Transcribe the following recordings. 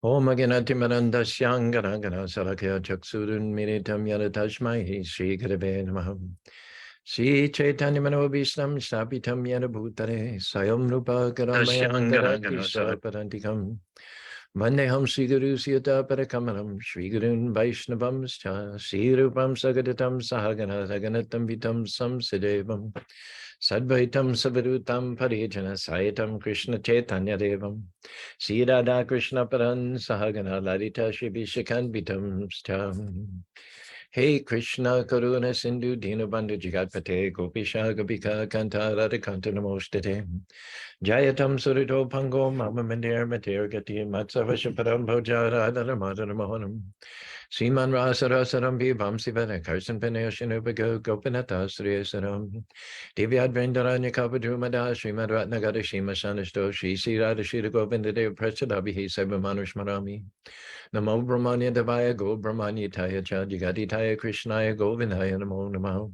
Om Aganati Maranda Shangarangana Salakya Chaksurun Miritam Yanatashmai Sri Karave Namaham Sri Chaitanya Manobhistam Shapitam Yanabhutare Sayam Rupa Karamayantara Parantikam Vandeham Sri Guru Siyata Parakamalam Sri Gurun Vaishnavam Sri Rupam Sagadatam Sahagana Saganatam Vitam Samsidevam Sadvaitam Savadutam Parijana Sayatam Krishna Chaitanya Devam Sri Radha Krishna Paran Sahagana Lalita Shri Vishakanvitam Stam Hey Krishna Karuna Sindhu Dinabandhu Jagatpate Gopisha Gopika Kanta Radhakanta Namostate Jayatam Surito Pango Mama Mandir Matir Gati Matsavashaparam Bhoja Radha Madana Mohanam Sriman Rasarasaram Bhivam Sivana Karsan Paneshanubago Gopinata Sriyasaram Divyad Vrindaranya Kapadrumada Srimad Ratnagada Shima Shanishto Shri Sri Radha Shri Govinda Dev Prachadabihi Sabamanushmarami Namo Brahmanya Devaya Go Brahmanya Taya Jagati Taya Krishnaya Govindaya Namo Namo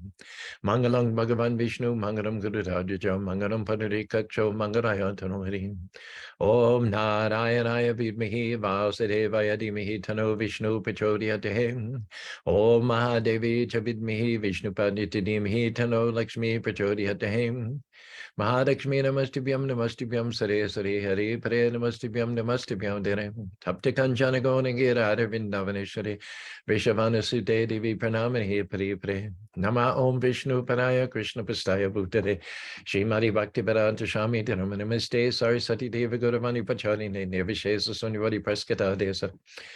Mangalam Bhagavan Vishnu Mangalam Guru Rajaja Mangalam Padarikacho Mangaraya Tanori Om Narayanaya Vidmahi Vasudevaya Dhimahi Tano Vishnu Prachodhyate Om Mahadevi Chavidmahi Vishnu Padita Dhimahi Tano Lakshmi Prachodhyate Mahadakshmi Namastibhyam Sare Sare Hari Pare Namastibhyam Dere Tapta Kanchana Gonigira Arvindavaneshwari Vishavana Sute Devi Pranamani Pari Pre Nama Om Vishnu Paraya Krishna Pastaya Bhutare Srimati Bhakti Vedanta Shami Namaste Sarasati Deva Gauravani Pachari Nirvishesa Sunyavadi Praskata Desa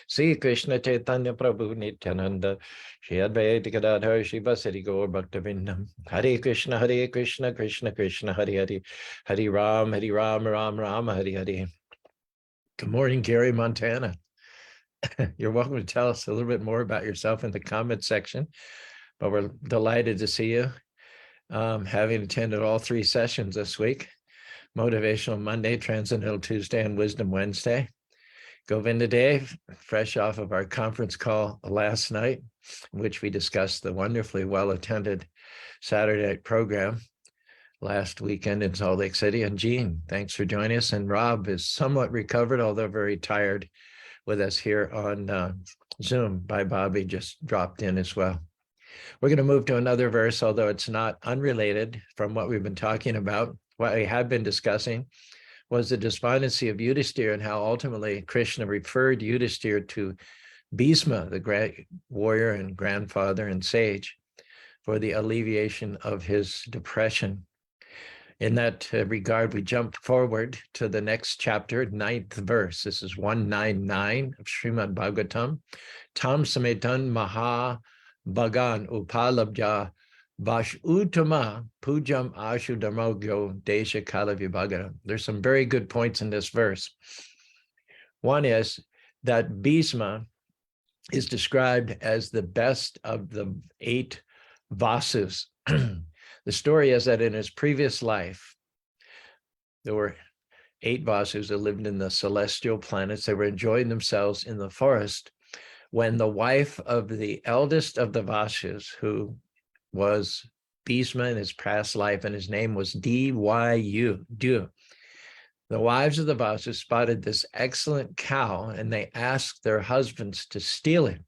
Sri Krishna Chaitanya Prabhu Nityananda Shri Advaita Gadadhar Shiva Sri Gaur Bhaktavindam Hare Krishna Krishna Krishna Hare Hare Hare Ram Ram Ram Hare Hare. Good morning, Gary, Montana. You're welcome to tell us a little bit more about yourself in the comment section, but we're delighted to see you. Having attended all 3 sessions this week, Motivational Monday, Transcendental Tuesday, and Wisdom Wednesday. Govinda Dev, fresh off of our conference call last night, in which we discussed the wonderfully well-attended Saturday night program last weekend in Salt Lake City. And Jean, thanks for joining us. And Rob is somewhat recovered, although very tired, with us here on Zoom. Bye, Bobby just dropped in as well. We're going to move to another verse, although it's not unrelated from what we've been talking about. What we have been discussing was the despondency of Yudhisthira and how ultimately Krishna referred Yudhisthira to Bhisma, the great warrior and grandfather and sage, for the alleviation of his depression. In that regard, we jump forward to the next chapter, 9th verse. This is 199 of Srimad Bhagavatam. Tam sametan maha bhagan upalabja vash utama pujam ashu dharmogyo desha kala vibhagara. There's some very good points in this verse. One is that Bhisma is described as the best of the 8 Vasus. The story is that in his previous life, there were 8 Vasus that lived in the celestial planets. They were enjoying themselves in the forest when the wife of the eldest of the Vasus, who was Bhisma in his past life, and his name was Dyu. The wives of the Vasus spotted this excellent cow, and they asked their husbands to steal it.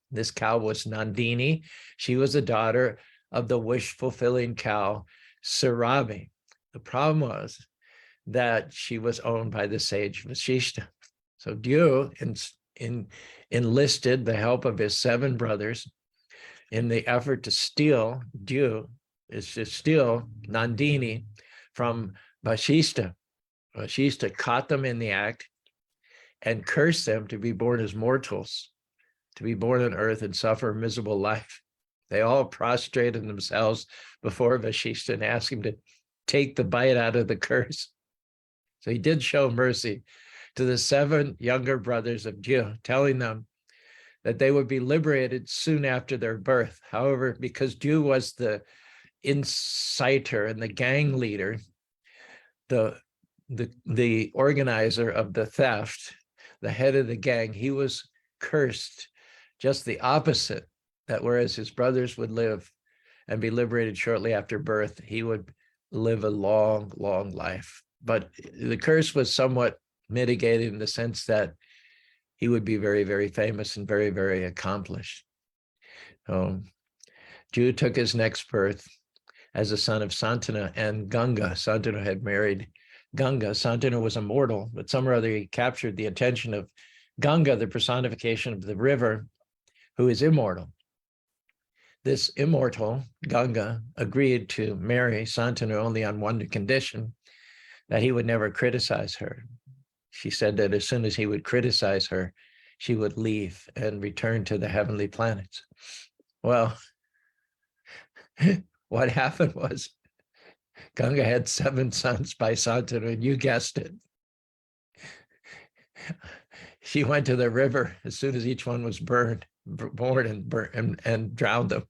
This cow was Nandini. She was the daughter of the wish-fulfilling cow, Saravi. The problem was that she was owned by the sage Vasishta. So Dyu enlisted the help of his 7 brothers in the effort to steal Nandini from Vasishta. Vasishta caught them in the act and cursed them to be born as mortals, to be born on earth and suffer a miserable life. They all prostrated themselves before Vasishta and asked him to take the bite out of the curse. So he did show mercy to the 7 younger brothers of Dyu, telling them that they would be liberated soon after their birth. However, because Dyu was the inciter and the gang leader, the organizer of the theft, the head of the gang, he was cursed, just the opposite, that whereas his brothers would live and be liberated shortly after birth, he would live a long, long life. But the curse was somewhat mitigated in the sense that he would be very, very famous and very, very accomplished. Ju took his next birth as a son of Santanu and Ganga. Santanu had married Ganga. Santanu was immortal, but some or other he captured the attention of Ganga, the personification of the river, who is immortal. This immortal, Ganga, agreed to marry Santanu only on one condition, that he would never criticize her. She said that as soon as he would criticize her, she would leave and return to the heavenly planets. Well, what happened was Ganga had 7 sons by Santanu, and you guessed it. She went to the river as soon as each one was born and drowned them.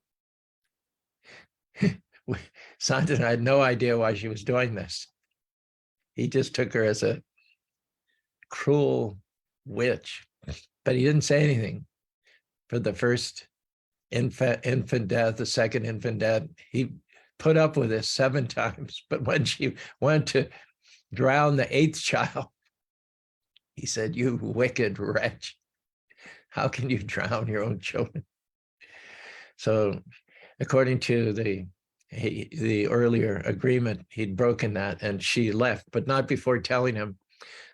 Santanu had no idea why she was doing this. He just took her as a cruel witch, but he didn't say anything. For the first infant death, the second infant death, he put up with this 7 times. But when she went to drown the 8th child, he said, "You wicked wretch, how can you drown your own children?" So according to the earlier agreement, he'd broken that, and she left, but not before telling him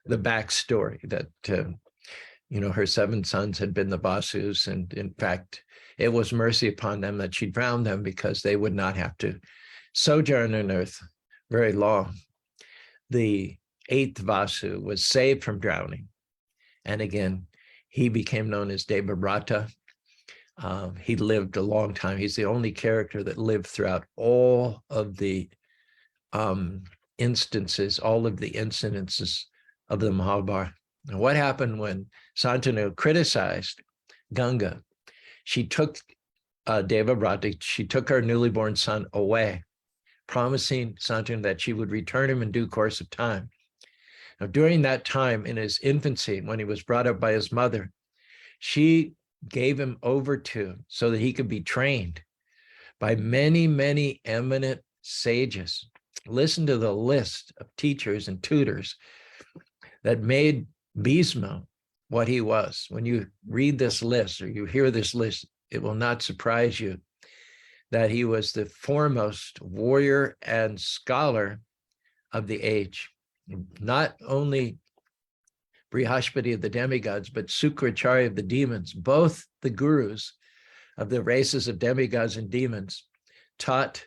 the backstory that, her 7 sons had been the Vasus, and in fact, it was mercy upon them that she drowned them because they would not have to sojourn on earth very long. The 8th Vasu was saved from drowning. And again, he became known as Devabrata. He lived a long time. He's the only character that lived throughout all of the incidences of the Mahabharata. And what happened when Santanu criticized Ganga? She took Devabrata, she took her newly born son away, promising Santanu that she would return him in due course of time. Now, during that time in his infancy, when he was brought up by his mother, she gave him over to so that he could be trained by many, many eminent sages. Listen to the list of teachers and tutors that made Bhisma what he was. When you read this list or you hear this list, it will not surprise you that he was the foremost warrior and scholar of the age. Not only Brihaspati of the demigods, but Sukracharya of the demons, both the gurus of the races of demigods and demons, taught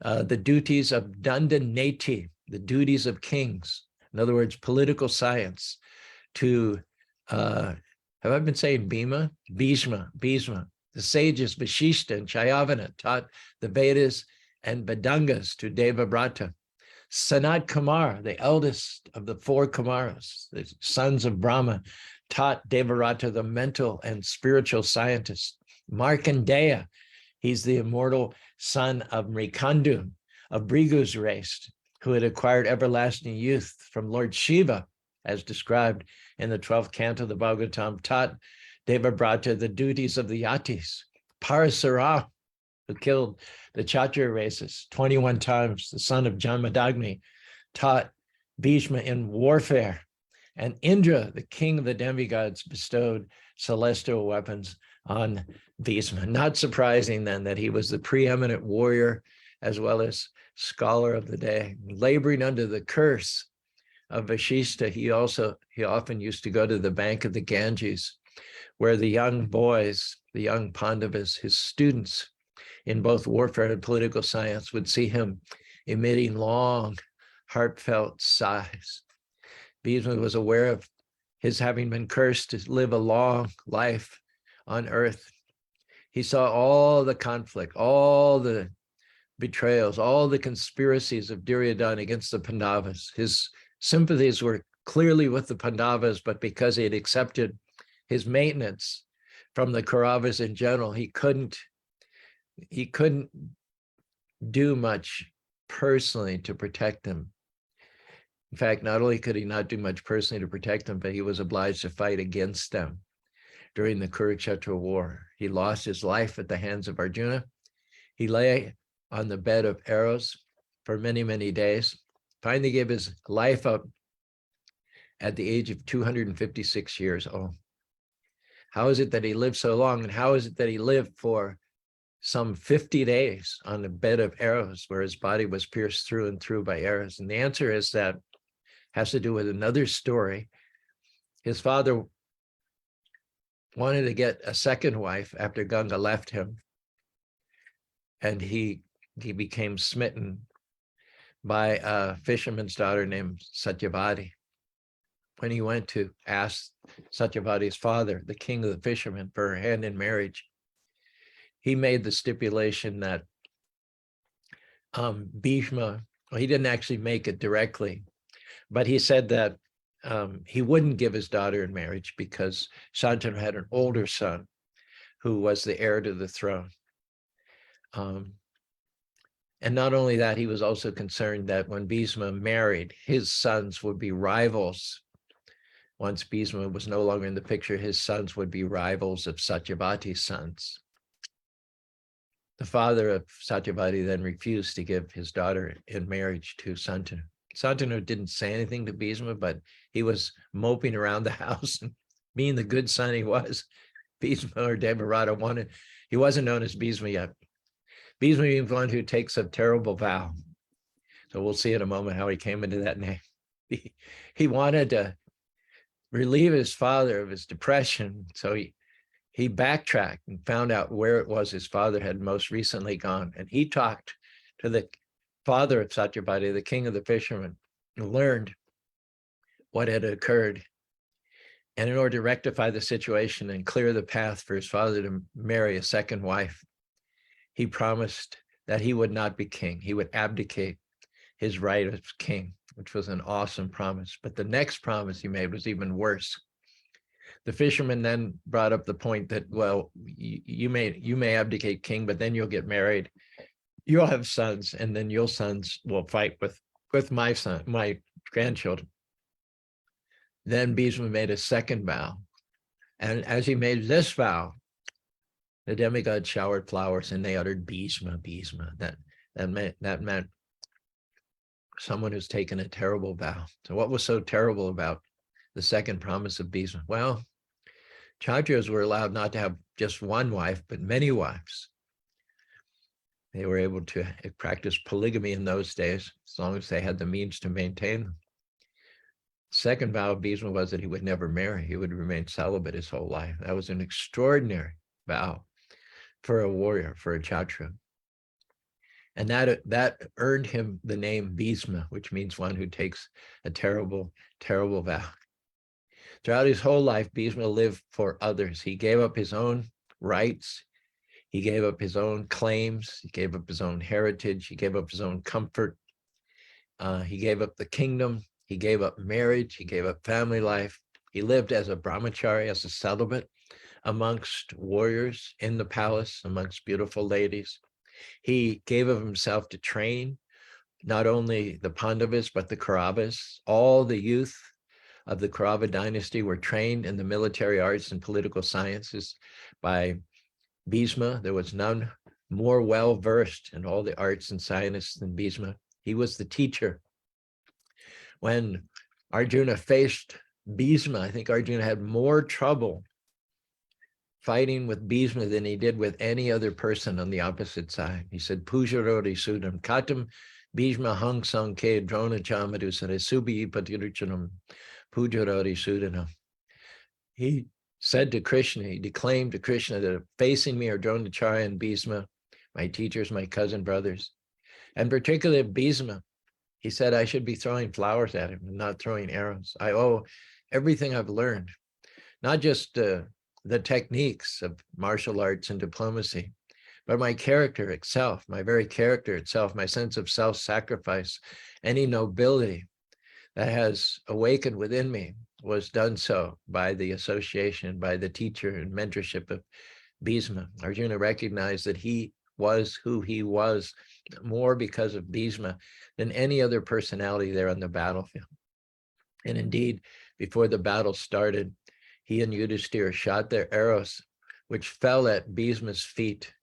the duties of Dandaneti, the duties of kings. In other words, political science to, have I been saying Bhima? Bhisma. The sages Vashishta and Chayavana taught the Vedas and Vedangas to Devabrata. Sanat Kumar, the eldest of the 4 Kumaras, the sons of Brahma, taught Devabrata the mental and spiritual scientist. Markandeya, he's the immortal son of Mrikandu, of Brigu's race, who had acquired everlasting youth from Lord Shiva, as described in the 12th canto of the Bhagavatam, taught Devabrata the duties of the Yatis. Parasura, who killed the Kshatriya races 21 times, the son of Jamadagni, taught Bhishma in warfare. And Indra, the king of the demigods, bestowed celestial weapons on Bhisma. Not surprising then that he was the preeminent warrior as well as scholar of the day. Laboring under the curse of Vashishta, he often used to go to the bank of the Ganges, where the young boys, the young Pandavas, his students in both warfare and political science, would see him emitting long, heartfelt sighs. Bhisma was aware of his having been cursed to live a long life on earth. He saw all the conflict, all the betrayals, all the conspiracies of Duryodhana against the Pandavas. His sympathies were clearly with the Pandavas, but because he had accepted his maintenance from the Kauravas in general, he couldn't do much personally to protect them. In fact, not only could he not do much personally to protect them, but he was obliged to fight against them during the Kurukshetra war. He lost his life at the hands of Arjuna. He lay on the bed of arrows for many, many days, finally gave his life up at the age of 256 years old. How is it that he lived so long? And how is it that he lived for some 50 days on a bed of arrows where his body was pierced through and through by arrows? And the answer is that has to do with another story. His father wanted to get a second wife after Ganga left him. And he became smitten by a fisherman's daughter named Satyavati. When he went to ask Satyavati's father, the king of the fishermen, for her hand in marriage, he made the stipulation that Bhishma, well, he didn't actually make it directly, but he said that he wouldn't give his daughter in marriage because Shantanu had an older son who was the heir to the throne. And not only that, he was also concerned that when Bhisma married, his sons would be rivals. Once Bhisma was no longer in the picture, his sons would be rivals of Satyavati's sons. The father of Satyavati then refused to give his daughter in marriage to Santanu. Santanu didn't say anything to Bhisma, but he was moping around the house, and being the good son he was, Bhisma or Devarata he wasn't known as Bhisma yet. Bhisma being one who takes a terrible vow. So we'll see in a moment how he came into that name. He wanted to relieve his father of his depression. So he backtracked and found out where it was his father had most recently gone. And he talked to the father of Satyavati, the king of the fishermen, and learned what had occurred. And in order to rectify the situation and clear the path for his father to marry a second wife, he promised that he would not be king. He would abdicate his right as king, which was an awesome promise. But the next promise he made was even worse. The fisherman then brought up the point that, well, you may abdicate king, but then you'll get married. You'll have sons, and then your sons will fight with my grandchildren. Then Bhisma made a second vow. And as he made this vow, the demigod showered flowers and they uttered Bhisma, Bhisma. That meant someone who's taken a terrible vow. So what was so terrible about the second promise of Bhisma? Well, Kshatriyas were allowed not to have just one wife, but many wives. They were able to practice polygamy in those days, as long as they had the means to maintain them. Second vow of Bhisma was that he would never marry. He would remain celibate his whole life. That was an extraordinary vow for a warrior, for a Kshatriya. And that earned him the name Bhisma, which means one who takes a terrible, terrible vow. Throughout his whole life, Bhisma lived for others. He gave up his own rights. He gave up his own claims. He gave up his own heritage. He gave up his own comfort. He gave up the kingdom. He gave up marriage. He gave up family life. He lived as a brahmachari, as a celibate, amongst warriors in the palace, amongst beautiful ladies. He gave of himself to train not only the Pandavas, but the Kauravas. All the youth of the Kaurava dynasty were trained in the military arts and political sciences by Bhisma. There was none more well-versed in all the arts and sciences than Bhisma. He was the teacher. When Arjuna faced Bhisma, I think Arjuna had more trouble fighting with Bhisma than he did with any other person on the opposite side. He said, Pujarodi Sudam, Katam Bhisma Hang Sanke Drona Chamadusare Subi Patiruchanam Pujarodi Sudana. He said to Krishna, he declaimed to Krishna that facing me are Dronacharya and Bhisma, my teachers, my cousin brothers, and particularly Bhisma. He said I should be throwing flowers at him and not throwing arrows. I owe everything I've learned, not just the techniques of martial arts and diplomacy, but my character itself, my very character itself, my sense of self-sacrifice, any nobility that has awakened within me was done so by the association, by the teacher and mentorship of Bhisma. Arjuna recognized that he was who he was more because of Bhisma than any other personality there on the battlefield. And indeed, before the battle started, he and Yudhishthira shot their arrows, which fell at Bhisma's feet.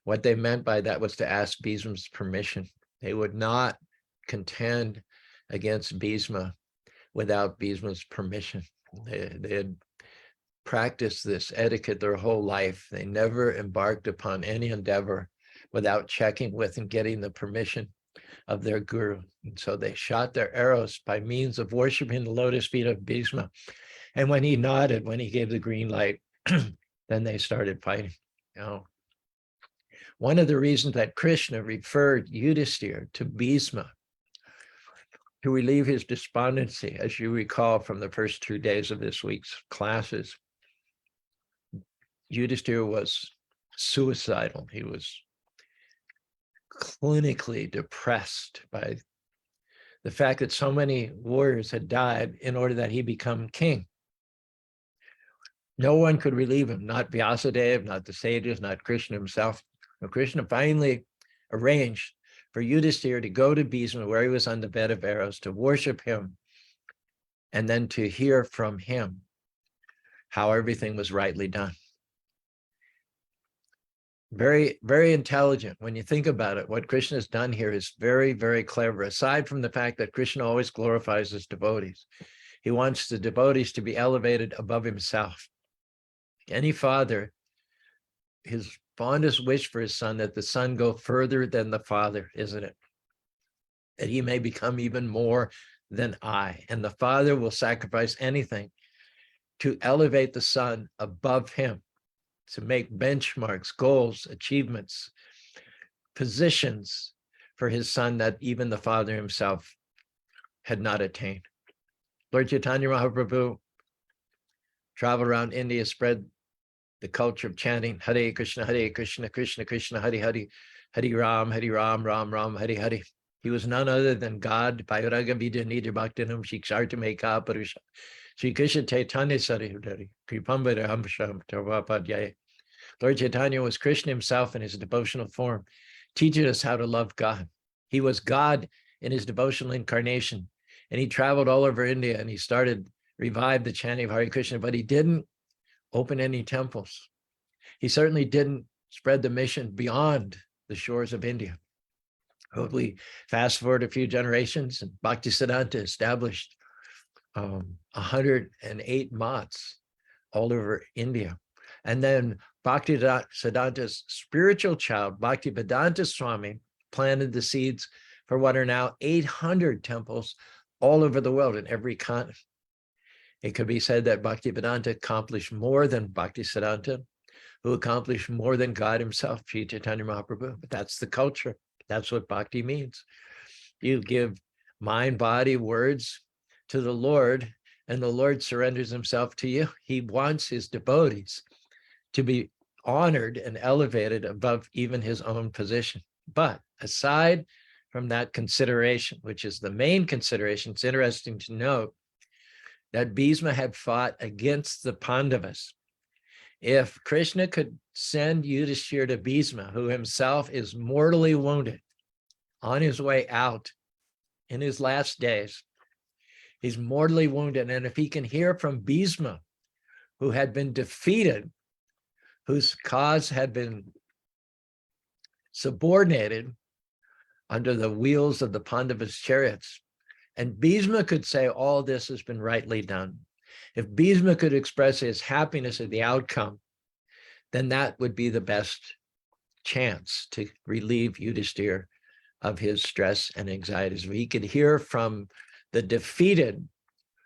What they meant by that was to ask Bhisma's permission. They would not contend against Bhisma without Bhisma's permission. They had practiced this etiquette their whole life. They never embarked upon any endeavor without checking with and getting the permission of their guru. And so they shot their arrows by means of worshiping the lotus feet of Bhisma. And when he nodded, when he gave the green light, then they started fighting. One of the reasons that Krishna referred Yudhisthira to Bhisma to relieve his despondency, as you recall from the first 2 days of this week's classes, Yudhisthira was suicidal. He was clinically depressed by the fact that so many warriors had died in order that he become king. No one could relieve him, not Vyasadeva, not the sages, not Krishna himself. But Krishna finally arranged for Yudhisthira to go to Bhisma, where he was on the bed of arrows, to worship him, and then to hear from him how everything was rightly done. Very, very intelligent. When you think about it, what Krishna has done here is very, very clever. Aside from the fact that Krishna always glorifies his devotees, he wants the devotees to be elevated above himself. Any father, his fondest wish for his son, that the son go further than the father, isn't it? That he may become even more than I. And the father will sacrifice anything to elevate the son above him, to make benchmarks, goals, achievements, positions for his son that even the father himself had not attained. Lord Chaitanya Mahaprabhu traveled around India, spread the culture of chanting Hare Krishna, Krishna Krishna, Hare Hare, Hare Ram, Ram Ram, Hare Hare. He was none other than God. Vairaga Vidya Nidhi Bhaktinam Shikshartame Kaparusha. Sri Krishna Chaitanya Sarihudari, Kripambara Hamsham Tarvapadhyaya. Lord Chaitanya was Krishna himself in his devotional form, teaching us how to love God. He was God in his devotional incarnation, and he traveled all over India, and he revived the chanting of Hare Krishna, but he didn't open any temples. He certainly didn't spread the mission beyond the shores of India. Hopefully, fast forward a few generations, and Bhaktisiddhanta established 108 mats all over India. And then Bhaktisiddhanta's spiritual child, Bhaktivedanta Swami, planted the seeds for what are now 800 temples all over the world in every continent. It could be said that Bhaktivedanta accomplished more than Bhaktisiddhanta, who accomplished more than God himself, Sri Chaitanya Mahaprabhu. But that's the culture. That's what bhakti means. You give mind, body, words to the Lord, and the Lord surrenders himself to you. He wants his devotees to be honored and elevated above even his own position. But aside from that consideration, which is the main consideration, it's interesting to note that Bhisma had fought against the Pandavas. If Krishna could send Yudhisthira to Bhisma, who himself is mortally wounded on his way out in his last days, he's mortally wounded. And if he can hear from Bhisma, who had been defeated, whose cause had been subordinated under the wheels of the Pandavas' chariots, and Bhisma could say, all this has been rightly done. If Bhisma could express his happiness at the outcome, then that would be the best chance to relieve Yudhisthira of his stress and anxieties. If he could hear from the defeated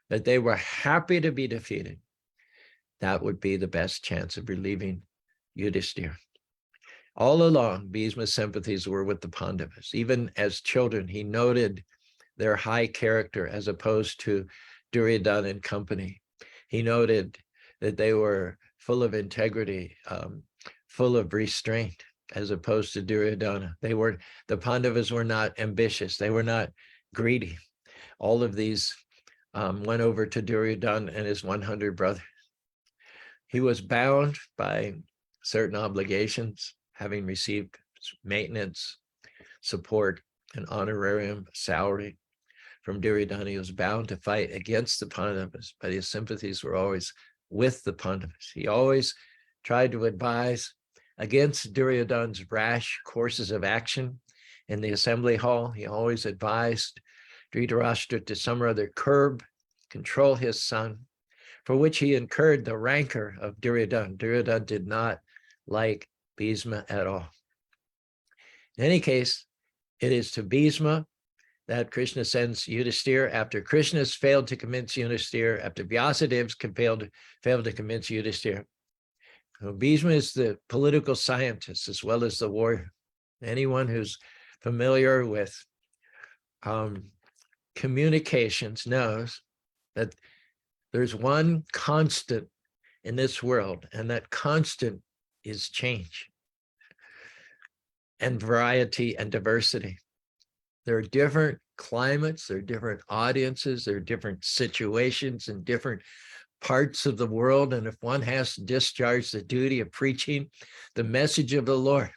that they were happy to be defeated, that would be the best chance of relieving Yudhisthira. All along, Bhisma's sympathies were with the Pandavas. Even as children, he noted their high character as opposed to Duryodhana and company. He noted that they were full of integrity, full of restraint, as opposed to Duryodhana. The Pandavas were not ambitious. They were not greedy. All of these went over to Duryodhana and his 100 brothers. He was bound by certain obligations, having received maintenance, support, an honorarium, salary from Duryodhana. He was bound to fight against the Pandavas, but his sympathies were always with the Pandavas. He always tried to advise against Duryodhana's rash courses of action in the assembly hall. He always advised Dhritarashtra to some or other curb, control his son, for which he incurred the rancor of Duryodhana. Duryodhana did not like Bhisma at all. In any case, it is to Bhisma that Krishna sends Yudhisthira after Krishna's failed to convince Yudhisthira, after Vyasadev's failed to convince Yudhisthira. So Bhisma is the political scientist as well as the warrior. Anyone who's familiar with communications knows that there's one constant in this world, and that constant is change and variety and diversity. There are different climates, there are different audiences, there are different situations in different parts of the world. And if one has to discharge the duty of preaching the message of the Lord,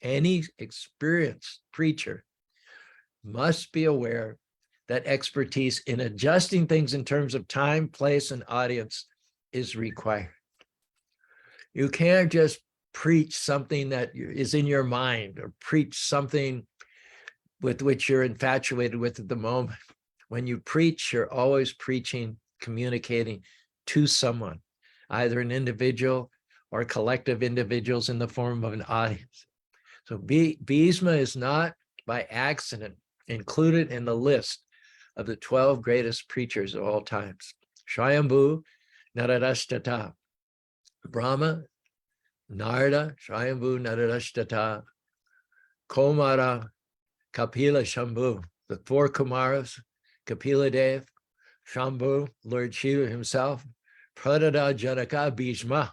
any experienced preacher must be aware that expertise in adjusting things in terms of time, place, and audience is required. You can't just preach something that is in your mind or preach something with which you're infatuated with at the moment. When you preach, you're always preaching, communicating to someone, either an individual or collective individuals in the form of an audience. So Bhisma is not by accident included in the list of the 12 greatest preachers of all times. Swayambhu Naradashtata, Brahma, Narada, Swayambhu Naradashtata, Komara, Kapila Shambhu, the 4 Kumaras, Kapila Dev, Shambhu, Lord Shiva himself, Pradada Janaka Bhisma,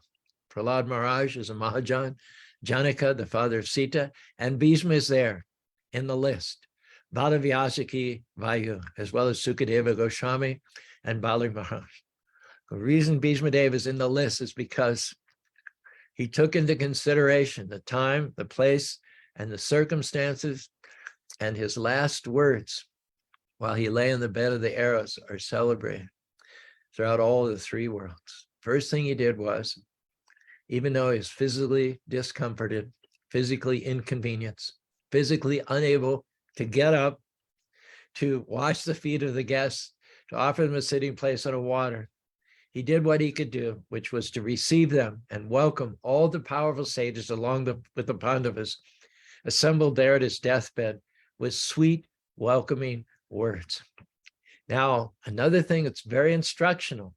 Prahlad Maharaj is a Mahajan, Janaka, the father of Sita, and Bhisma is there in the list. Balavyasaki Vayu, as well as Sukadeva Goswami and Bali Maharaj. The reason Bhismadev is in the list is because he took into consideration the time, the place, and the circumstances, and his last words while he lay in the bed of the arrows are celebrated throughout all the 3 worlds. First thing he did was, even though he was physically discomforted, physically inconvenienced, physically unable to get up, to wash the feet of the guests, to offer them a sitting place on a water, he did what he could do, which was to receive them and welcome all the powerful sages along with the Pandavas assembled there at his deathbed with sweet, welcoming words. Now, another thing that's very instructional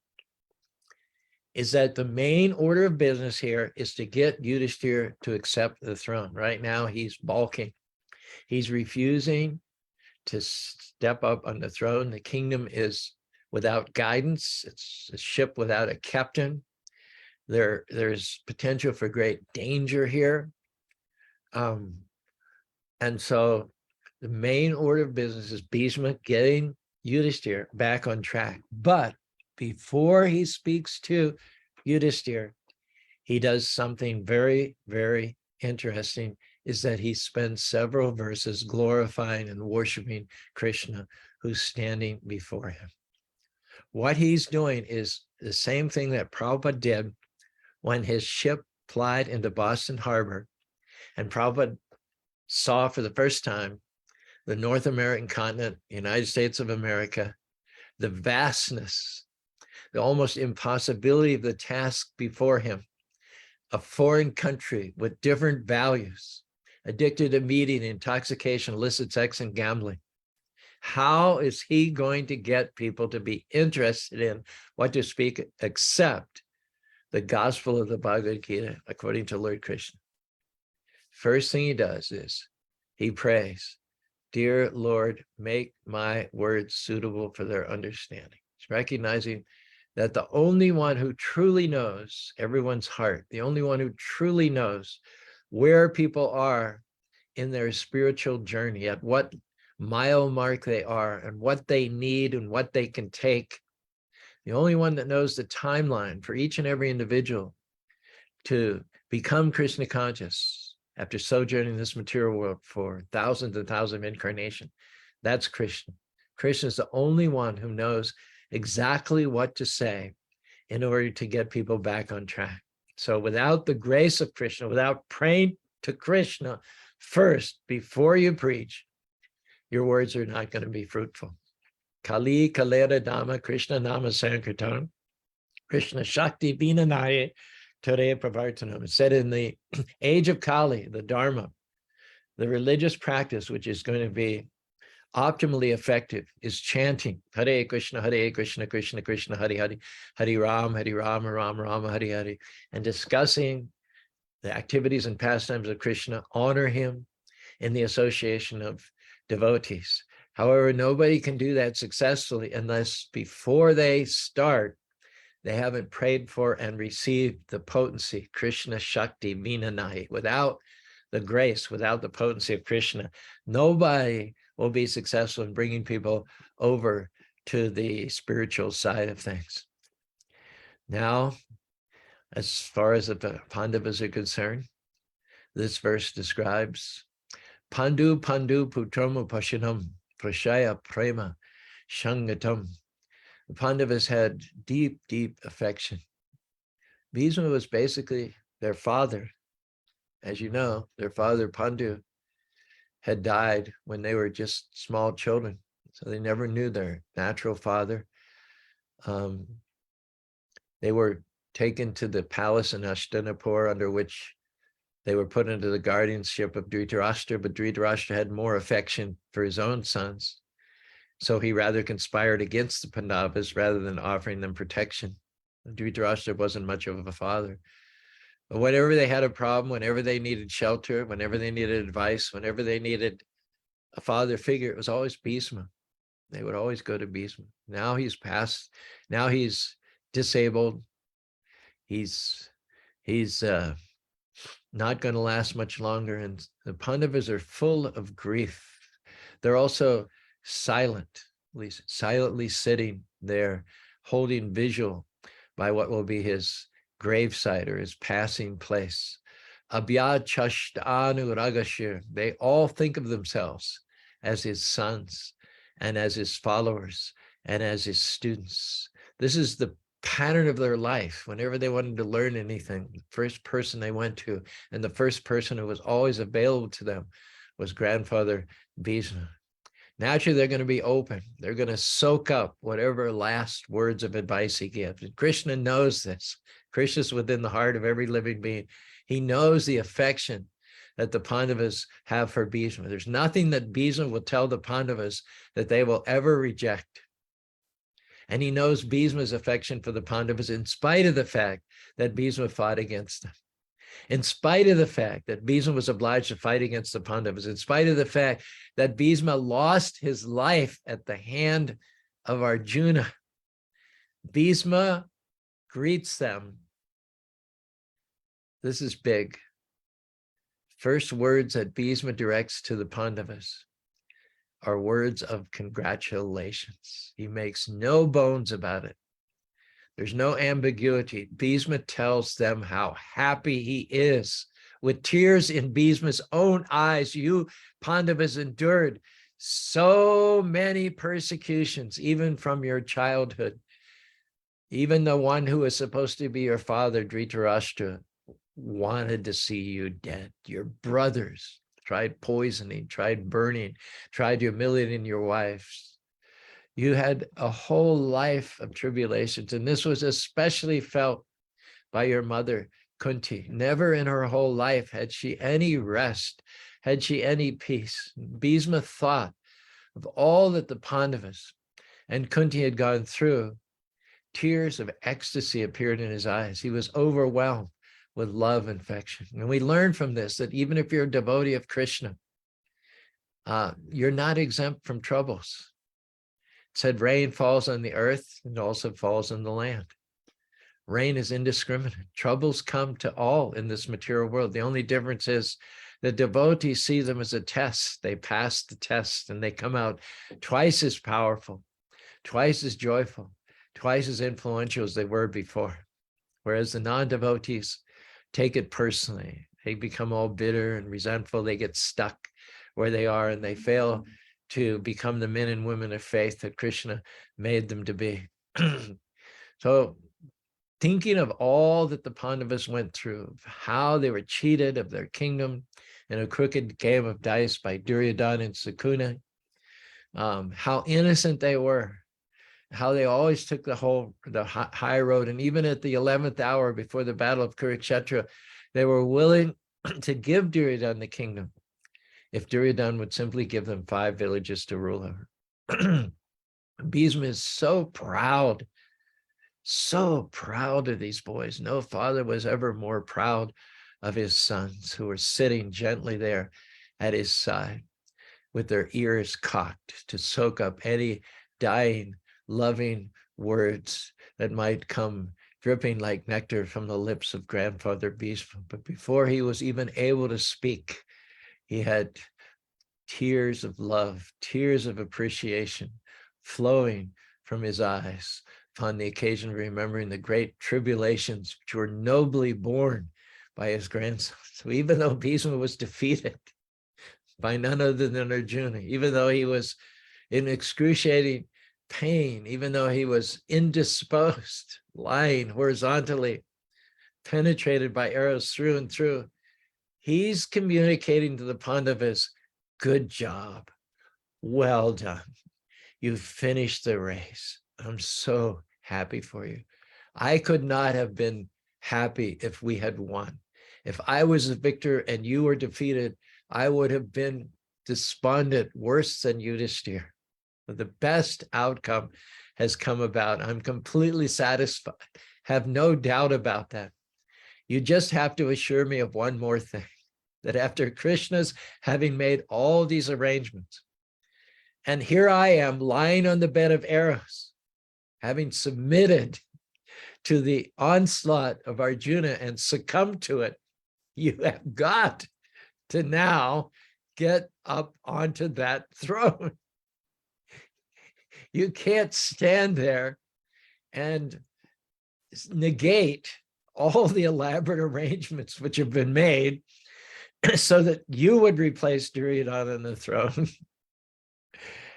is that the main order of business here is to get Yudhisthira to accept the throne. Right now, he's balking. He's refusing to step up on the throne. The kingdom is without guidance. It's a ship without a captain. There's potential for great danger here. And so the main order of business is Bhisma getting Yudhisthira back on track. But before he speaks to Yudhisthira, he does something very, very interesting, is that he spends several verses glorifying and worshiping Krishna, who's standing before him. What he's doing is the same thing that Prabhupada did when his ship plied into Boston Harbor, and Prabhupada saw for the first time the North American continent, United States of America, the vastness, the almost impossibility of the task before him, a foreign country with different values, addicted to meeting, intoxication, illicit sex, and gambling. How is he going to get people to be interested in what to speak except the gospel of the Bhagavad Gita, according to Lord Krishna? First thing he does is he prays, "Dear Lord, make my words suitable for their understanding." He's recognizing that the only one who truly knows everyone's heart, the only one who truly knows where people are in their spiritual journey, at what mile mark they are, and what they need and what they can take, the only one that knows the timeline for each and every individual to become Krishna conscious after sojourning in this material world for thousands and thousands of incarnations, that's Krishna. Krishna is the only one who knows exactly what to say in order to get people back on track. So without the grace of Krishna, without praying to Krishna first before you preach, your words are not going to be fruitful. Kali Kalera Dhamma Krishna Nama Sankirtan. Krishna Shakti Vinanaya Tore Pravartanam. It said in the age of Kali, the Dharma, the religious practice, which is going to be optimally effective, is chanting Hare Krishna, Krishna Krishna, Hare Hare, Hare Rama, Rama Rama, Hare Hare, and discussing the activities and pastimes of Krishna, honor him in the association of devotees. However, nobody can do that successfully unless before they start, they haven't prayed for and received the potency, Krishna Shakti Vinanai. Without the grace, without the potency of Krishna, nobody will be successful in bringing people over to the spiritual side of things. Now, as far as the Pandavas are concerned, this verse describes Pandu Putramu Pashanam Prashaya Prema Shangatam. The Pandavas had deep, deep affection. Bhisma was basically their father. As you know, their father Pandu had died when they were just small children. So they never knew their natural father. They were taken to the palace in Hastinapur, under which they were put into the guardianship of Dhritarashtra, but Dhritarashtra had more affection for his own sons. So he rather conspired against the Pandavas rather than offering them protection. Dhritarashtra wasn't much of a father. But whenever they had a problem, whenever they needed shelter, whenever they needed advice, whenever they needed a father figure, it was always Bhisma. They would always go to Bhisma. Now he's passed. Now he's disabled. He's not going to last much longer. And the Pandavas are full of grief. They're also silently sitting there, holding vigil by what will be his gravesite or his passing place. Abhyad Chashtanu Ragashir. They all think of themselves as his sons and as his followers and as his students. This is the pattern of their life. Whenever they wanted to learn anything, the first person they went to and the first person who was always available to them was grandfather Bhisma. Naturally, they're going to be open. They're going to soak up whatever last words of advice he gives. And Krishna knows this. Krishna's within the heart of every living being. He knows the affection that the Pandavas have for Bhisma. There's nothing that Bhisma will tell the Pandavas that they will ever reject. And he knows Bhisma's affection for the Pandavas in spite of the fact that Bhisma fought against them. In spite of the fact that Bhisma was obliged to fight against the Pandavas, in spite of the fact that Bhisma lost his life at the hand of Arjuna, Bhisma greets them. This is big. First words that Bhisma directs to the Pandavas are words of congratulations. He makes no bones about it. There's no ambiguity. Bhisma tells them how happy he is. With tears in Bhisma's own eyes, you Pandavas endured so many persecutions, even from your childhood. Even the one who was supposed to be your father, Dhritarashtra, wanted to see you dead. Your brothers tried poisoning, tried burning, tried humiliating your wives. You had a whole life of tribulations, and this was especially felt by your mother, Kunti. Never in her whole life had she any rest, had she any peace. Bhisma thought of all that the Pandavas and Kunti had gone through. Tears of ecstasy appeared in his eyes. He was overwhelmed with love and affection. And we learn from this that even if you're a devotee of Krishna, you're not exempt from troubles. It said rain falls on the earth and also falls on the land. Rain is indiscriminate. Troubles come to all in this material world. The only difference is the devotees see them as a test. They pass the test and they come out twice as powerful, twice as joyful, twice as influential as they were before. Whereas the non-devotees take it personally. They become all bitter and resentful. They get stuck where they are and they fail to become the men and women of faith that Krishna made them to be. So thinking of all that the Pandavas went through, how they were cheated of their kingdom in a crooked game of dice by Duryodhana and Sakuna, how innocent they were, how they always took the high road. And even at the 11th hour before the battle of Kurukshetra, they were willing to give Duryodhana the kingdom if Duryodhana would simply give them 5 villages to rule over. Bhisma is so proud of these boys. No father was ever more proud of his sons, who were sitting gently there at his side with their ears cocked to soak up any dying, loving words that might come dripping like nectar from the lips of grandfather Bhisma. But before he was even able to speak, he had tears of love, tears of appreciation flowing from his eyes upon the occasion of remembering the great tribulations which were nobly borne by his grandson. So even though Bhisma was defeated by none other than Arjuna, even though he was in excruciating pain, even though he was indisposed, lying horizontally, penetrated by arrows through and through, he's communicating to the Pandavas, good job, well done. You finished the race. I'm so happy for you. I could not have been happy if we had won. If I was a victor and you were defeated, I would have been despondent, worse than Yudhishthira. The best outcome has come about. I'm completely satisfied. Have no doubt about that. You just have to assure me of one more thing, that after Krishna's having made all these arrangements, and here I am lying on the bed of arrows, having submitted to the onslaught of Arjuna and succumbed to it, you have got to now get up onto that throne. You can't stand there and negate all the elaborate arrangements which have been made so that you would replace Duryodhana on the throne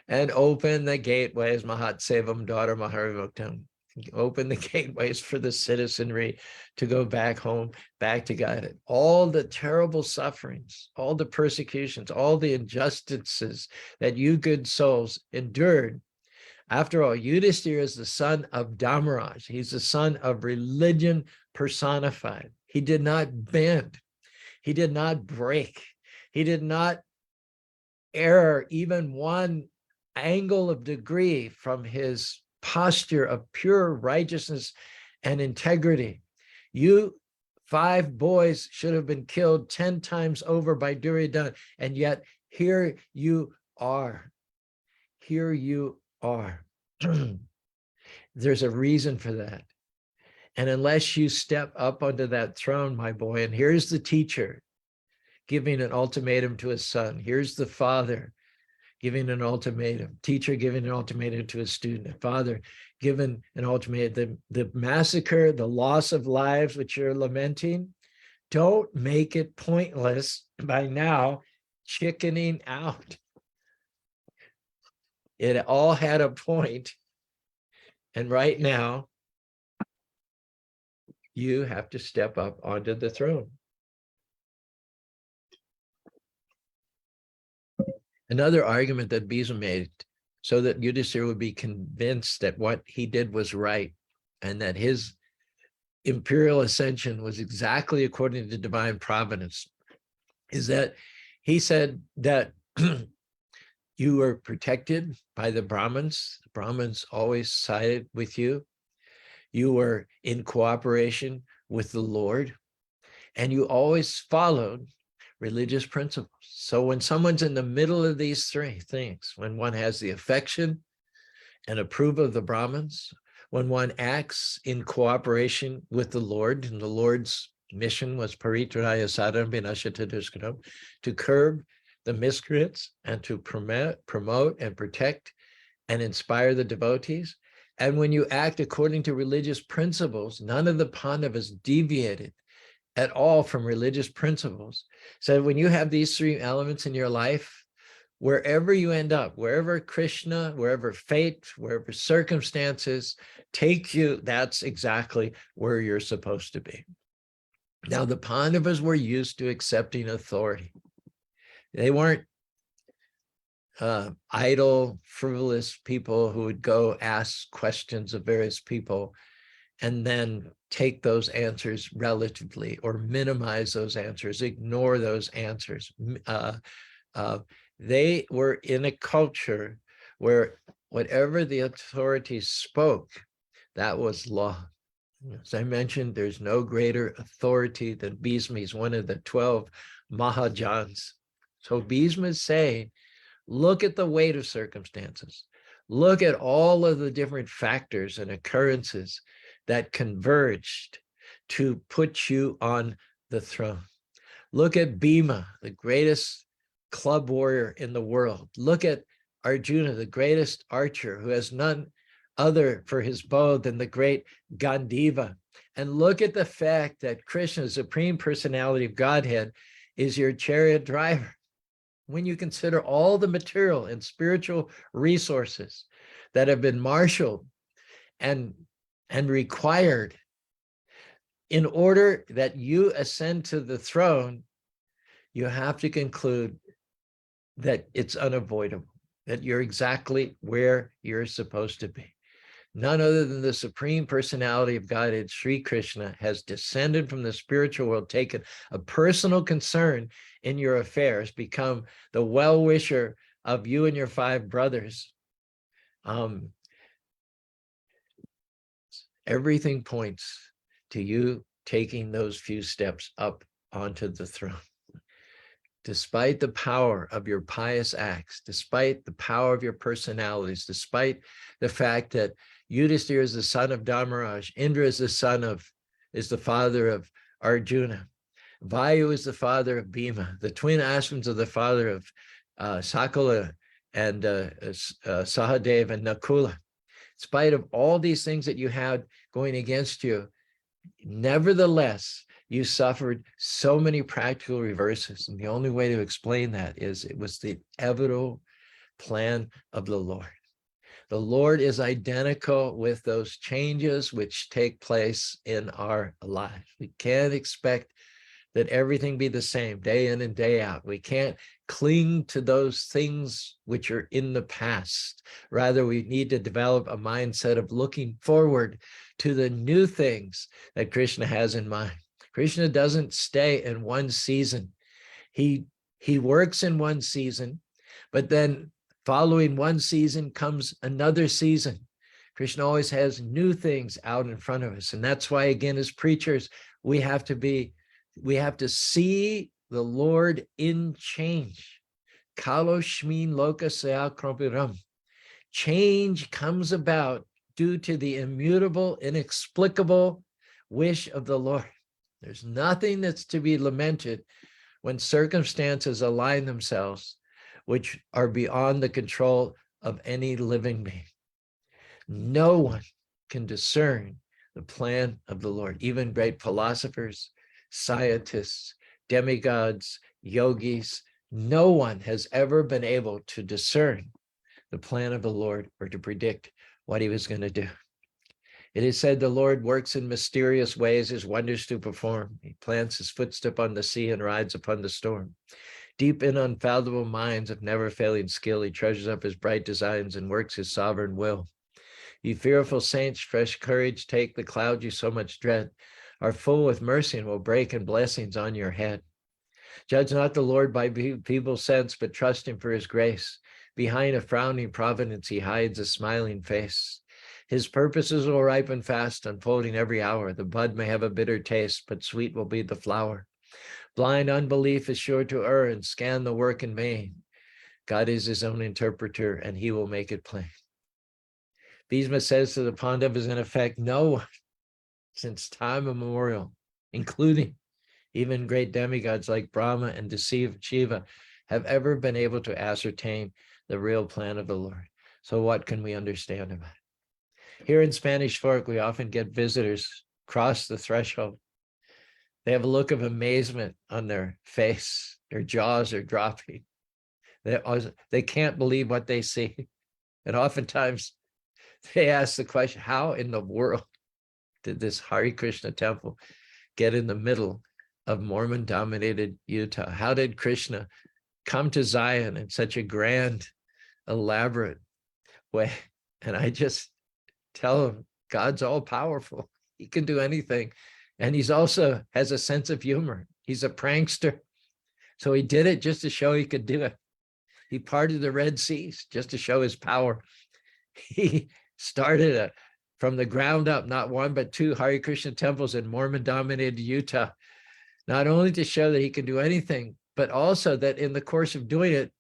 and open the gateways, Mahatsevam, daughter Maharivuktam, open the gateways for the citizenry to go back home, back to God. All the terrible sufferings, all the persecutions, all the injustices that you good souls endured. After all, Yudhishthira is the son of Dharmaraj. He's the son of religion personified. He did not bend. He did not break. He did not err even one angle of degree from his posture of pure righteousness and integrity. You 5 boys should have been killed 10 times over by Duryodhana, and yet here you are. Here you are. There's a reason for that. And unless you step up onto that throne, my boy, and here's the teacher giving an ultimatum to his son. Here's the father giving an ultimatum, teacher giving an ultimatum to a student, a father giving an ultimatum. The massacre, the loss of lives which you're lamenting, don't make it pointless by now chickening out. It all had a point, and right now you have to step up onto the throne. Another argument that Bhisma made so that Yudhishthira would be convinced that what he did was right and that his imperial ascension was exactly according to divine providence is that he said that you were protected by the Brahmins. The Brahmins always sided with you. You were in cooperation with the Lord, and you always followed religious principles. So when someone's in the middle of these 3 things, when one has the affection and approve of the Brahmins, when one acts in cooperation with the Lord, and the Lord's mission was paritranaya sadhanam vinashata dushkritam, to curb the miscreants and to promote and protect and inspire the devotees. And when you act according to religious principles, none of the Pandavas deviated at all from religious principles. So when you have these 3 elements in your life, wherever you end up, wherever Krishna, wherever fate, wherever circumstances take you, that's exactly where you're supposed to be. Now, the Pandavas were used to accepting authority. They weren't idle, frivolous people who would go ask questions of various people and then take those answers relatively or minimize those answers, ignore those answers. They were in a culture where whatever the authorities spoke, that was law. As I mentioned, there's no greater authority than Bhisma. He's one of the 12 Mahajans. So Bhisma is saying, look at the weight of circumstances. Look at all of the different factors and occurrences that converged to put you on the throne. Look at Bhima, the greatest club warrior in the world. Look at Arjuna, the greatest archer, who has none other for his bow than the great Gandiva. And look at the fact that Krishna, the Supreme Personality of Godhead, is your chariot driver. When you consider all the material and spiritual resources that have been marshaled and required in order that you ascend to the throne, you have to conclude that it's unavoidable, that you're exactly where you're supposed to be. None other than the Supreme Personality of Godhead, Sri Krishna, has descended from the spiritual world, taken a personal concern in your affairs, become the well-wisher of you and your 5 brothers. Everything points to you taking those few steps up onto the throne. Despite the power of your pious acts, despite the power of your personalities, despite the fact that Yudhishthira is the son of Dharmaraj, Indra is the father of Arjuna, Vayu is the father of Bhima, the twin ashrams of the father of Sakala and Sahadev and Nakula. In spite of all these things that you had going against you, nevertheless, you suffered so many practical reverses. And the only way to explain that is it was the inevitable plan of the Lord. The Lord is identical with those changes which take place in our lives. We can't expect that everything be the same day in and day out. We can't cling to those things which are in the past. Rather, we need to develop a mindset of looking forward to the new things that Krishna has in mind. Krishna doesn't stay in one season. He works in one season, but then following one season comes another season. Krishna always has new things out in front of us. And that's why, again, as preachers, we have to see the Lord in change. Kalo shmin loka saya krampiram. Change comes about due to the immutable, inexplicable wish of the Lord. There's nothing that's to be lamented when circumstances align themselves, which are beyond the control of any living being. No one can discern the plan of the Lord. Even great philosophers, scientists, demigods, yogis, no one has ever been able to discern the plan of the Lord or to predict what he was going to do. It is said the Lord works in mysterious ways, his wonders to perform. He plants his footstep on the sea and rides upon the storm. Deep in unfathomable minds of never-failing skill, he treasures up his bright designs and works his sovereign will. You fearful saints, fresh courage take, the clouds you so much dread are full with mercy and will break in blessings on your head. Judge not the Lord by feeble sense, but trust him for his grace. Behind a frowning providence, he hides a smiling face. His purposes will ripen fast, unfolding every hour. The bud may have a bitter taste, but sweet will be the flower. Blind unbelief is sure to err and scan the work in vain. God is his own interpreter, and he will make it plain. Bhisma says to the Pandavas, in effect, no one since time immemorial, including even great demigods like Brahma and Shiva, have ever been able to ascertain the real plan of the Lord. So what can we understand about it? Here in Spanish Fork, we often get visitors cross the threshold. They have a look of amazement on their face. Their jaws are dropping. They can't believe what they see. And oftentimes they ask the question, how in the world did this Hare Krishna temple get in the middle of Mormon-dominated Utah? How did Krishna come to Zion in such a grand elaborate way. And I just tell him, God's all powerful. He can do anything. And he's also has a sense of humor. He's a prankster. So he did it just to show he could do it. He parted the Red Seas just to show his power. He started from the ground up, not one, but two Hare Krishna temples in Mormon-dominated Utah, not only to show that he can do anything, but also that in the course of doing it,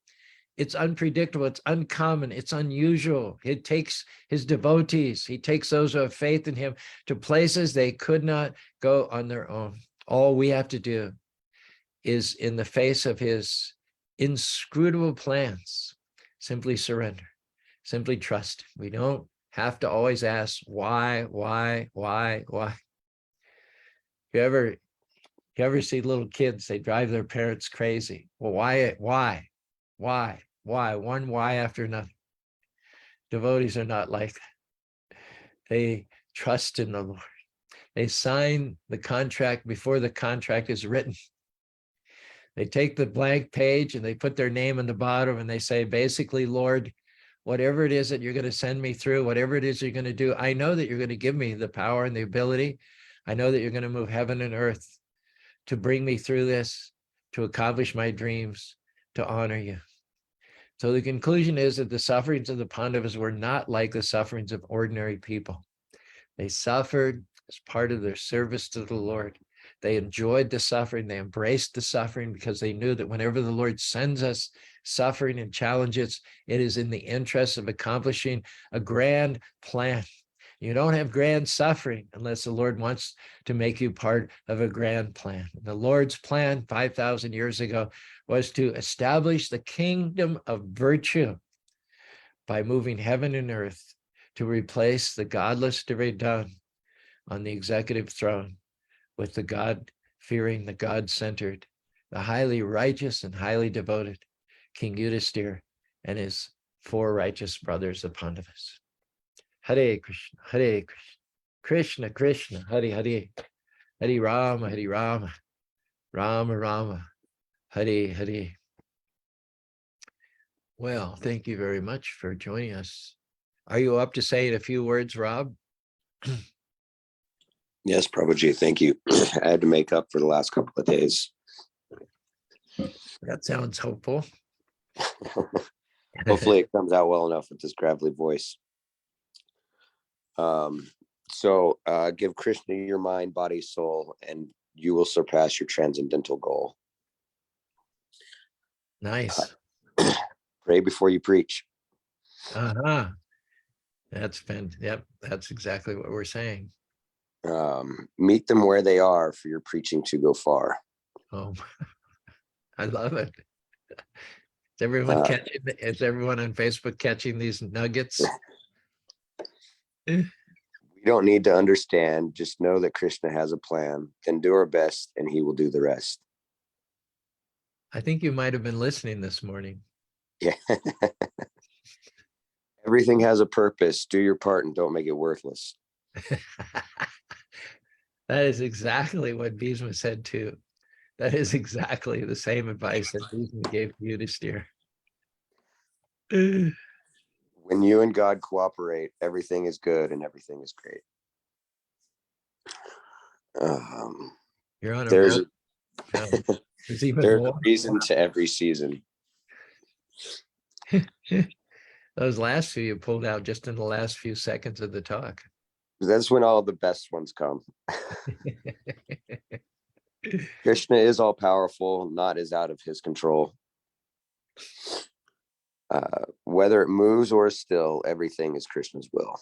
it's unpredictable, it's uncommon, it's unusual. It takes his devotees, he takes those who have faith in him to places they could not go on their own. All we have to do is, in the face of his inscrutable plans, simply surrender, simply trust. We don't have to always ask why. You ever see little kids, they drive their parents crazy. Well, why? One why after another. Devotees are not like that. They trust in the Lord. They sign the contract before the contract is written. They take the blank page and they put their name on the bottom and they say, basically, Lord, whatever it is that you're going to send me through, whatever it is you're going to do, I know that you're going to give me the power and the ability. I know that you're going to move heaven and earth to bring me through this, to accomplish my dreams, to honor you. So the conclusion is that the sufferings of the Pandavas were not like the sufferings of ordinary people. They suffered as part of their service to the Lord. They enjoyed the suffering. They embraced the suffering because they knew that whenever the Lord sends us suffering and challenges, it is in the interest of accomplishing a grand plan. You don't have grand suffering unless the Lord wants to make you part of a grand plan. And the Lord's plan 5,000 years ago was to establish the kingdom of virtue by moving heaven and earth to replace the godless Duryodhana on the executive throne with the God-fearing, the God-centered, the highly righteous and highly devoted King Yudhisthira and his four righteous brothers, the Pandavas. Hare Krishna, Hare Krishna, Krishna Krishna, Hare Hare, Hare Rama, Rama Rama, Hare Hare. Well, thank you very much for joining us. Are you up to saying a few words, Rob? Yes, Prabhuji, thank you. I had to make up for the last couple of days. That sounds hopeful. Hopefully it comes out well enough with this gravelly voice. So give Krishna your mind, body, soul, and you will surpass your transcendental goal. Nice. Pray before you preach. Uh-huh. That's yep, that's exactly what we're saying. Meet them where they are for your preaching to go far. Oh, I love it. Is everyone on Facebook catching these nuggets? We don't need to understand, just know that Krishna has a plan, then do our best and he will do the rest. I think you might have been listening this morning. Yeah. Everything has a purpose. Do your part and don't make it worthless. That is exactly what Bhisma said too. That is exactly the same advice that Bhisma gave to Yudhisthira. When you and God cooperate, everything is good and everything is great. You're on a there's roll. There's even there's more. a reason to every season. Those last few you pulled out just in the last few seconds of the talk. That's when all the best ones come. Krishna is all powerful, not is out of his control. Whether it moves or is still, everything is Krishna's will.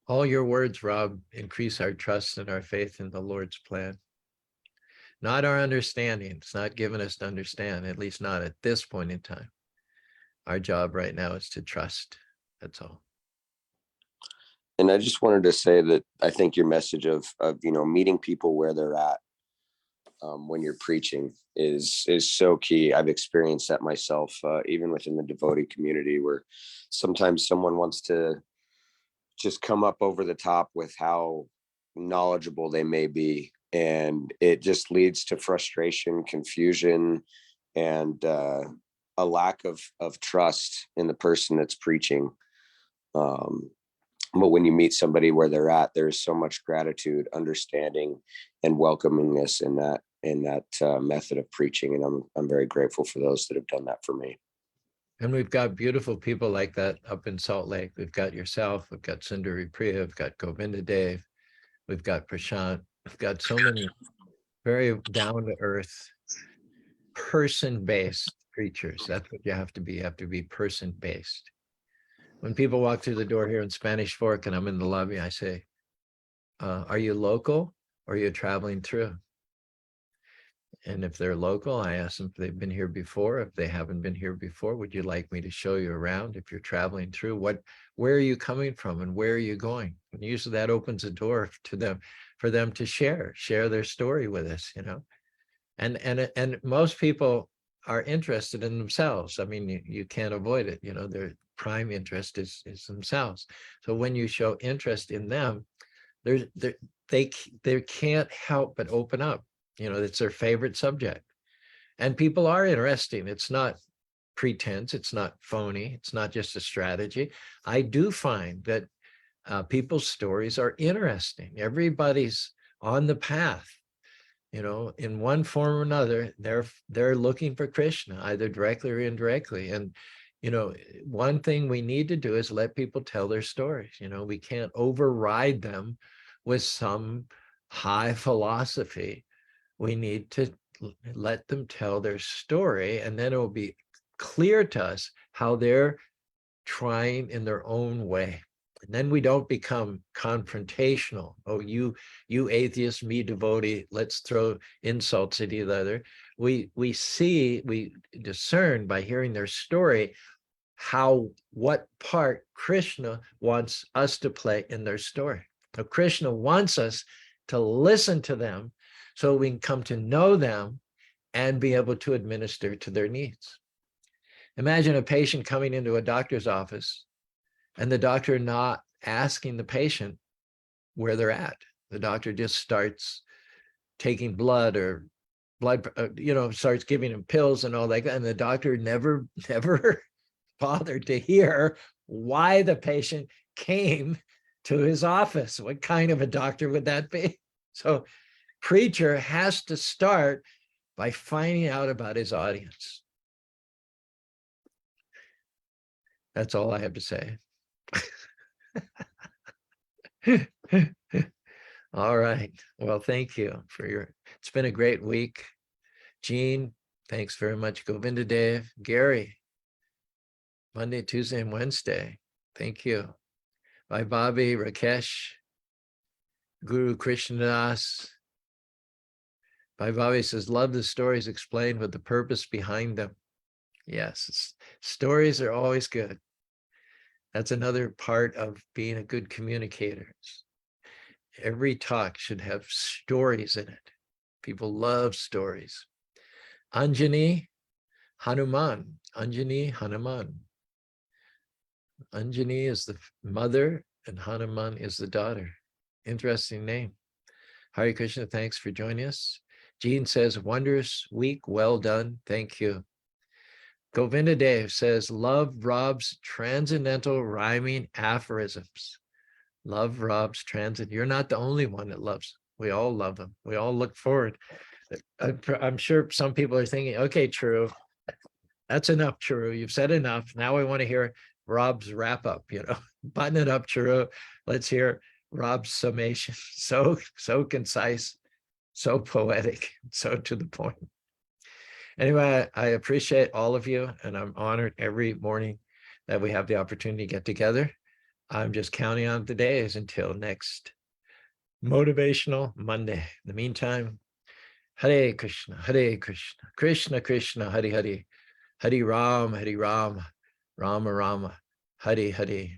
All your words, Rob, increase our trust and our faith in the Lord's plan. Not our understanding. It's not given us to understand, at least not at this point in time. Our job right now is to trust. That's all. And I just wanted to say that I think your message of meeting people where they're at when you're preaching is so key. I've experienced that myself, even within the devotee community, where sometimes someone wants to just come up over the top with how knowledgeable they may be, and it just leads to frustration, confusion, and a lack of trust in the person that's preaching. But when you meet somebody where they're at, there's so much gratitude, understanding, and welcomingness in that method of preaching. And I'm very grateful for those that have done that for me. And we've got beautiful people like that up in Salt Lake. We've got yourself, we've got Sundari Priya, we've got Govindadev, we've got Prashant, we've got so many very down-to-earth, person-based preachers. That's what you have to be. You have to be person-based. When people walk through the door here in Spanish Fork and I'm in the lobby, I say, are you local or are you traveling through? And if they're local, I ask them if they've been here before. If they haven't been here before, would you like me to show you around? If you're traveling through, where are you coming from and where are you going? And usually that opens a door to them, for them to share their story with us, you know. And most people are interested in themselves. I mean, you can't avoid it, you know, their prime interest is themselves. So when you show interest in them, they can't help but open up. You know, it's their favorite subject. And people are interesting. It's not pretense. It's not phony. It's not just a strategy. I do find that people's stories are interesting. Everybody's on the path, you know, in one form or another. They're looking for Krishna, either directly or indirectly. And, you know, one thing we need to do is let people tell their stories. You know, we can't override them with some high philosophy. We need to let them tell their story, and then it will be clear to us how they're trying in their own way. And then we don't become confrontational. Oh, you atheist, me devotee, let's throw insults at each other. We discern by hearing their story what part Krishna wants us to play in their story. So Krishna wants us to listen to them so we can come to know them and be able to administer to their needs. Imagine a patient coming into a doctor's office and the doctor not asking the patient where they're at. The doctor just starts taking blood, starts giving him pills and all that. And the doctor never bothered to hear why the patient came to his office. What kind of a doctor would that be? So preacher has to start by finding out about his audience. That's all I have to say. All right. Well, thank you it's been a great week. Jean, thanks very much. Govindadev, Gary, Monday, Tuesday, and Wednesday. Thank you. Bye, Bobby, Rakesh, Guru Krishnadas. Bye, Bobby says, love the stories explained with the purpose behind them. Yes, stories are always good. That's another part of being a good communicator. Every talk should have stories in it. People love stories. Anjani, Hanuman. Anjani, Hanuman. Anjani is the mother and Hanuman is the daughter. Interesting name. Hare Krishna, thanks for joining us. Jean says, wondrous week, well done. Thank you. Govindadev says, love robs transcendental rhyming aphorisms. Love robs transit. You're not the only one that loves. We all love them. We all look forward. I'm sure some people are thinking, okay, Caru, that's enough, Caru. You've said enough. Now I want to hear Rob's wrap up, you know, button it up, Caru. Let's hear Rob's summation. So concise, so poetic, so to the point. Anyway, I appreciate all of you, and I'm honored every morning that we have the opportunity to get together. I'm just counting on the days until next Motivational Monday. In the meantime, Hare Krishna, Krishna Krishna, Hare Hare, Hare Ram, Rama Rama, Hare Hare.